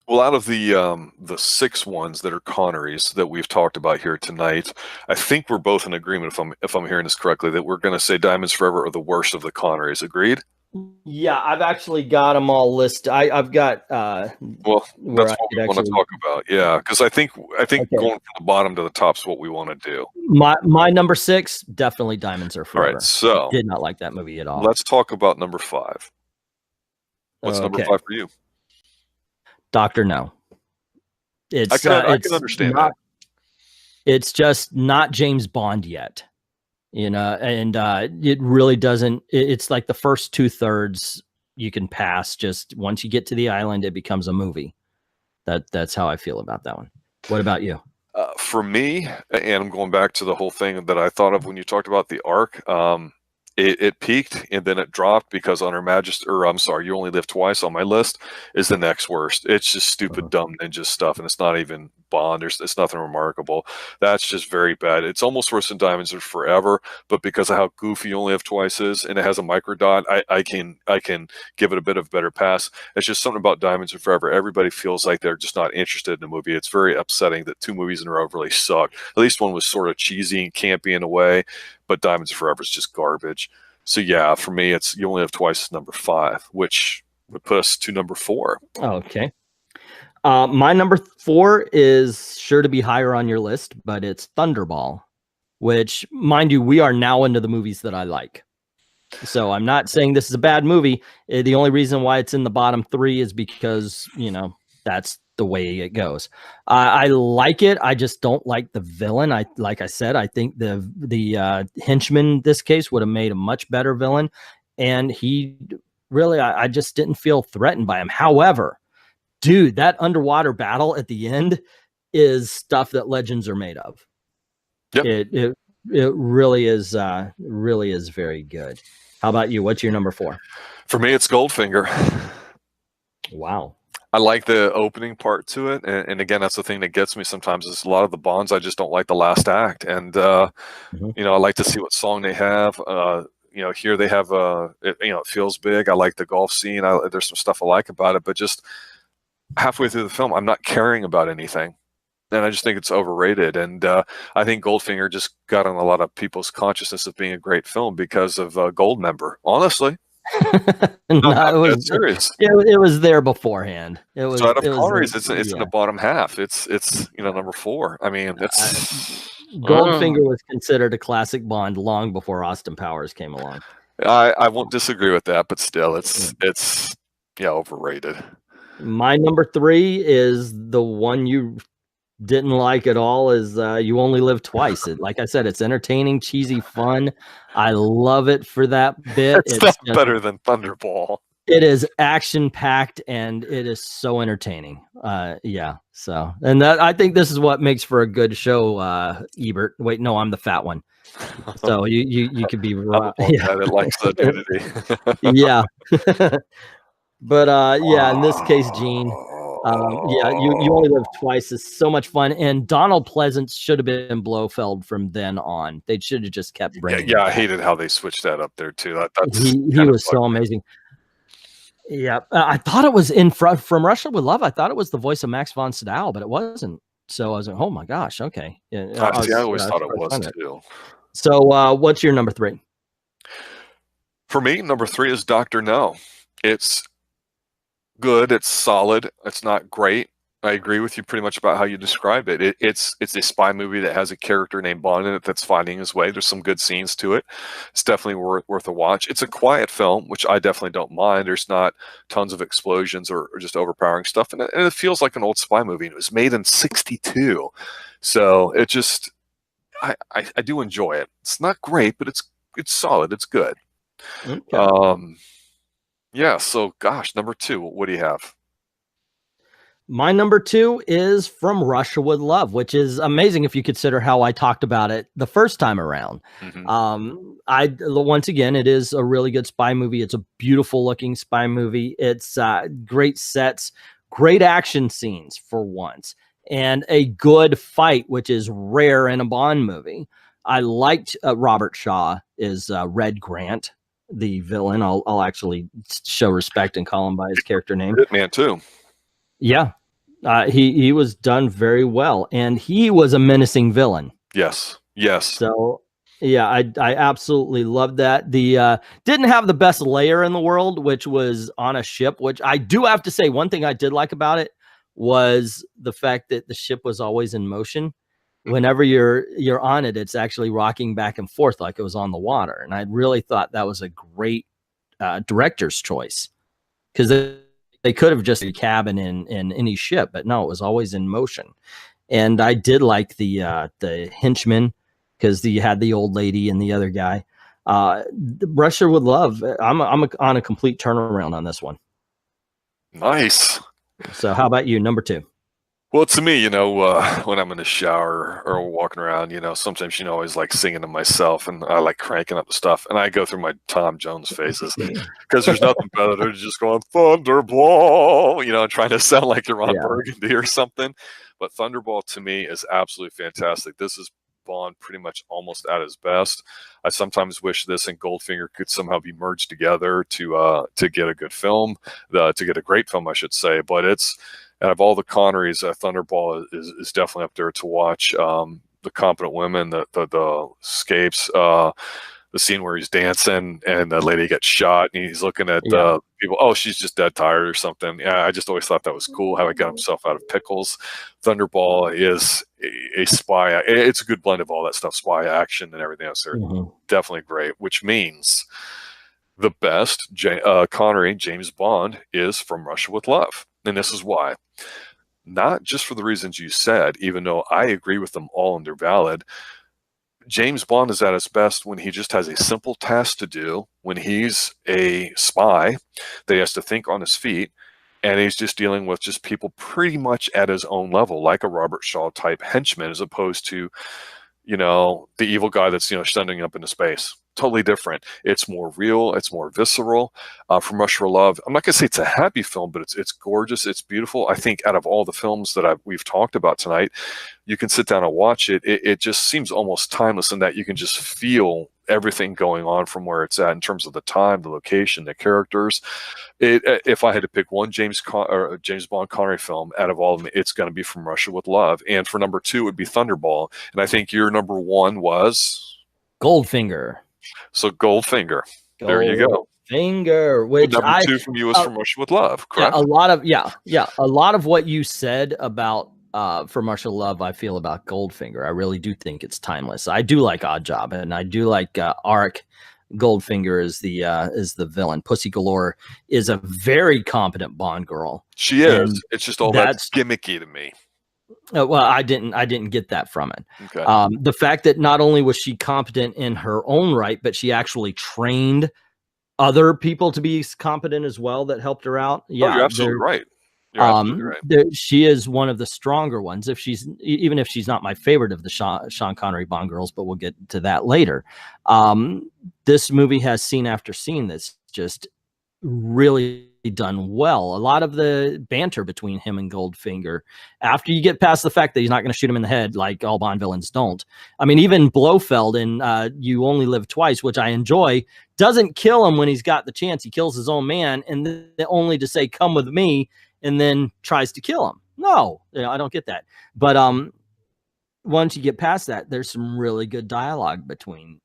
Well, out of the six ones that are Connerys that we've talked about here tonight, I think we're both in agreement, if I'm hearing this correctly, that we're going to say Diamonds Forever are the worst of the Connerys. Agreed? Yeah, I've actually got them all listed. I've got Well, where that's I what could we want to actually. talk about. Yeah, because I think Okay, going from the bottom to the top is what we want to do. my number six, definitely Diamonds Are All right, Forever. so Did not like that movie at all. let's talk about number five. What's number Okay, five for you? Doctor No. I can It's understand that. not. It's just not James Bond yet. And it really doesn't. It's like the first 2/3 you can pass. Just once you get to the island, it becomes a movie. That's how I feel about that one. What about you? For me, and I'm going back to the whole thing that I thought of when you talked about the arc. It peaked and then it dropped because on Her Majesty, or I'm sorry, You Only Live Twice on my list is the next worst. It's just stupid, dumb ninja stuff, and it's not even Bond. It's nothing remarkable. That's just very bad. It's almost worse than Diamonds Are Forever, but because of how goofy You Only Live Twice is, and it has a micro dot, I can give it a bit of a better pass. It's just something about Diamonds Are Forever. Everybody feels like they're just not interested in the movie. It's very upsetting that two movies in a row really suck. At least one was sort of cheesy and campy in a way, but Diamonds Are Forever is just garbage. So yeah, for me, it's You Only Live Twice is number five, which would put us to number four. Okay. My number four is sure to be higher on your list, but it's Thunderball, which, mind you, we are now into the movies that I like. So I'm not saying this is a bad movie. The only reason why it's in the bottom three is because, that's the way it goes. I like it. I just don't like the villain. Like I said, I think the henchman in this case would have made a much better villain. And he really, I just didn't feel threatened by him. However, dude, that underwater battle at the end is stuff that legends are made of. Yep. It really is very good. How about you? What's your number four? For me, it's Goldfinger. Wow. I like the opening part to it, and again, that's the thing that gets me sometimes. Is a lot of the Bonds I just don't like the last act, and I like to see what song they have. Here they have it feels big. I like the golf scene. There's some stuff I like about it, but just halfway through the film, I'm not caring about anything. And I just think it's overrated. And I think Goldfinger just got on a lot of people's consciousness of being a great film because of Goldmember. Honestly, No, I'm it dead was serious. it was there beforehand. So out of It was Connery's, it's in yeah. the bottom half. It's number four. I mean, Goldfinger was considered a classic Bond long before Austin Powers came along. I won't disagree with that, but still, it's overrated. My number three is the one you didn't like at all. Is You Only Live Twice. Like I said, it's entertaining, cheesy, fun. I love it for that bit. It's not better than Thunderball. It is action packed and it is so entertaining. So, and that, I think this is what makes for a good show. Ebert. Wait, no, I'm the fat one. So you could be right. Yeah, that likes the nudity. Yeah. But in this case, Gene, you Only Live Twice is so much fun, and Donald Pleasance should have been Blofeld from then on. They should have just kept bringing. Yeah, I hated how they switched that up there too. He was so amazing. Yeah, I thought it was from Russia with Love. I thought it was the voice of Max von Sydow, but it wasn't. So I was like, oh my gosh, okay. Yeah, I always thought it was too. So what's your number three? For me, number three is Dr. No. It's good. It's solid. It's not great. I agree with you pretty much about how you describe it. It's a spy movie that has a character named Bond in it that's finding his way. There's some good scenes to it. It's definitely worth a watch. It's a quiet film, which I definitely don't mind. There's not tons of explosions or just overpowering stuff. And it feels like an old spy movie. And it was made in 1962. So it just, I do enjoy it. It's not great, but it's solid. It's good. Okay. So gosh, number two, what do you have? My number two is From Russia with Love, which is amazing if you consider how I talked about it the first time around. Once again, it is a really good spy movie. It's a beautiful looking spy movie. It's great sets, great action scenes for once, and a good fight, which is rare in a Bond movie. I liked Robert Shaw is Red Grant, the villain. I'll actually show respect and call him by his character name. Hitman too. Yeah. He was done very well, and he was a menacing villain. Yes. Yes. So yeah, I absolutely loved that. The didn't have the best layer in the world, which was on a ship, which I do have to say one thing I did like about it was the fact that the ship was always in motion. Whenever you're on it, it's actually rocking back and forth like it was on the water. And I really thought that was a great director's choice, because they could have just a cabin in any ship, but no, it was always in motion. And I did like the henchmen, because you had the old lady and the other guy. Russia with Love. On a complete turnaround on this one. Nice. So how about you, number 2? Well, to me, when I'm in the shower or walking around, sometimes, always like singing to myself, and I like cranking up the stuff, and I go through my Tom Jones phases because there's nothing better than just going Thunderball, trying to sound like you're Ron Burgundy or something. But Thunderball to me is absolutely fantastic. This is Bond pretty much almost at his best. I sometimes wish this and Goldfinger could somehow be merged together to get a good film, to get a great film, I should say. But out of all the Connerys, Thunderball is definitely up there to watch. The Competent Women, the escapes, the scene where he's dancing and the lady gets shot and he's looking at people. Oh, she's just dead tired or something. Yeah, I just always thought that was cool how he got himself out of pickles. Thunderball is a spy. It's a good blend of all that stuff, spy action and everything else. They're definitely great, which means the best Connery James Bond is From Russia with Love. And this is why. Not just for the reasons you said, even though I agree with them all and they're valid. James Bond is at his best when he just has a simple task to do, when he's a spy that he has to think on his feet, and he's just dealing with just people pretty much at his own level, like a Robert Shaw type henchman, as opposed to, the evil guy that's, sending up into space. Totally different. It's more real. It's more visceral. From Russia with Love, I'm not going to say it's a happy film, but it's gorgeous. It's beautiful. I think out of all the films that we've talked about tonight, you can sit down and watch it. It just seems almost timeless in that you can just feel everything going on from where it's at in terms of the time, the location, the characters. If I had to pick one James Bond Connery film out of all of them, it's going to be From Russia with Love. And for number 2 would be Thunderball. And I think your number 1 was Goldfinger. So Goldfinger. There you go. Finger, which number 2 from you is From Russia with Love, correct? Yeah, a lot of what you said about From Russia with Love, I feel about Goldfinger. I really do think it's timeless. I do like Odd Job, and I do like Arik Goldfinger is the villain. Pussy Galore is a very competent Bond girl. She is. It's just all that's gimmicky to me. Well, I didn't get that from it. Okay. The fact that not only was she competent in her own right, but she actually trained other people to be competent as well, that helped her out. Yeah, you're absolutely right. You're absolutely right. She is one of the stronger ones. Even if she's not my favorite of the Sean Connery Bond girls, but we'll get to that later. This movie has scene after scene that's just really done well. A lot of the banter between him and Goldfinger, after you get past the fact that he's not going to shoot him in the head like all Bond villains don't. I mean, even Blofeld in You Only Live Twice, which I enjoy, doesn't kill him when he's got the chance. He kills his own man, and then only to say, "Come with me," and then tries to kill him. No, I don't get that. But once you get past that, there's some really good dialogue between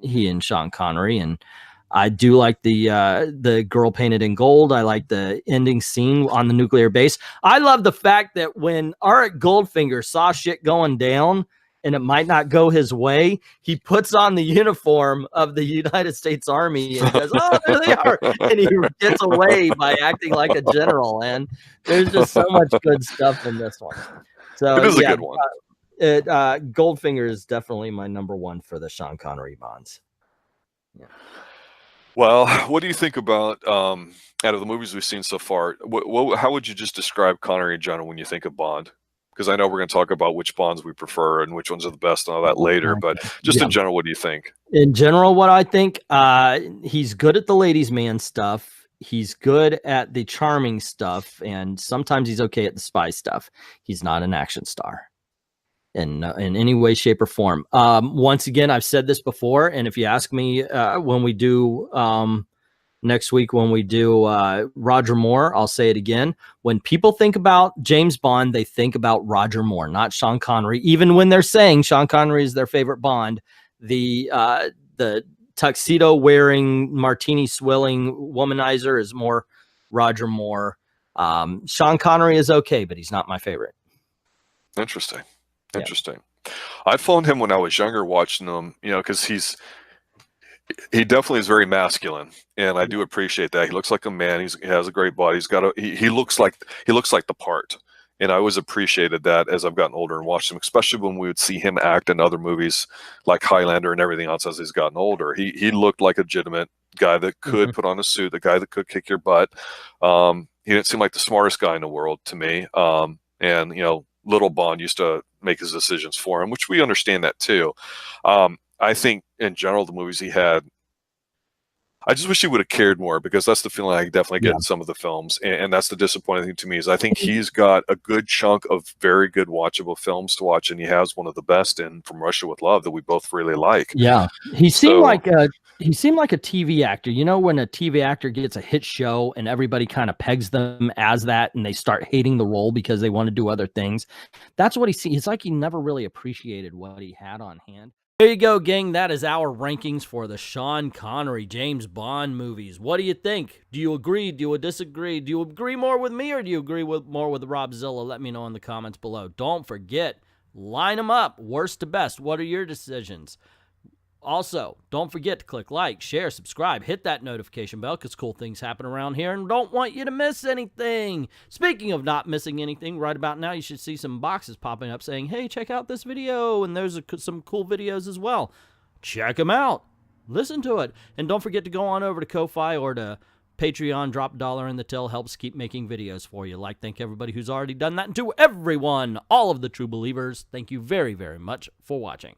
he and Sean Connery, and I do like the girl painted in gold. I like the ending scene on the nuclear base. I love the fact that when Arik Goldfinger saw shit going down and it might not go his way, he puts on the uniform of the United States Army and goes, "Oh, there they are," and he gets away by acting like a general. And there's just so much good stuff in this one. So it is a good one. Goldfinger is definitely my number 1 for the Sean Connery Bonds. Yeah. Well, what do you think about out of the movies we've seen so far? How would you just describe Connery in general when you think of Bond? Because I know we're going to talk about which Bonds we prefer and which ones are the best and all that later. But just in general, what do you think? In general, what I think, he's good at the ladies' man stuff. He's good at the charming stuff, and sometimes he's okay at the spy stuff. He's not an action star in any way, shape, or form. Once again, I've said this before, and if you ask me when we do next week when we do Roger Moore. I'll say it again. When people think about James Bond, they think about Roger Moore, not Sean Connery. Even when they're saying Sean Connery is their favorite Bond, the tuxedo wearing, martini swilling womanizer is more Roger Moore. Sean Connery is okay, but he's not my favorite. Interesting. Yeah. Interesting. I phoned him when I was younger watching him, because he definitely is very masculine, and I do appreciate that. He looks like a man. He has a great body. He looks like the part, and I always appreciated that as I've gotten older and watched him, especially when we would see him act in other movies like Highlander and everything else as he's gotten older. He looked like a legitimate guy that could put on a suit, the guy that could kick your butt. He didn't seem like the smartest guy in the world to me, and Little Bond used to make his decisions for him, which we understand that too. I think in general, the movies he had, I just wish he would have cared more, because that's the feeling I definitely get in some of the films. And that's the disappointing thing to me, is I think he's got a good chunk of very good watchable films to watch. And he has one of the best in From Russia with Love that we both really like. Yeah. He seemed like a TV actor. When a TV actor gets a hit show and everybody kind of pegs them as that, and they start hating the role because they want to do other things. That's what he sees. It's like he never really appreciated what he had on hand. There you go, gang. That is our rankings for the Sean Connery James Bond movies. What do you think? Do you agree? Do you disagree? Do you agree more with me, or do you agree more with Rob Zilla? Let me know in the comments below. Don't forget, line them up, worst to best. What are your decisions? Also, don't forget to click like, share, subscribe, hit that notification bell, because cool things happen around here and don't want you to miss anything. Speaking of not missing anything, right about now you should see some boxes popping up saying, hey, check out this video, and there's some cool videos as well. Check them out. Listen to it. And don't forget to go on over to Ko-Fi or to Patreon, drop $1 in the till, helps keep making videos for you. Thank everybody who's already done that, and to everyone, all of the true believers, thank you very, very much for watching.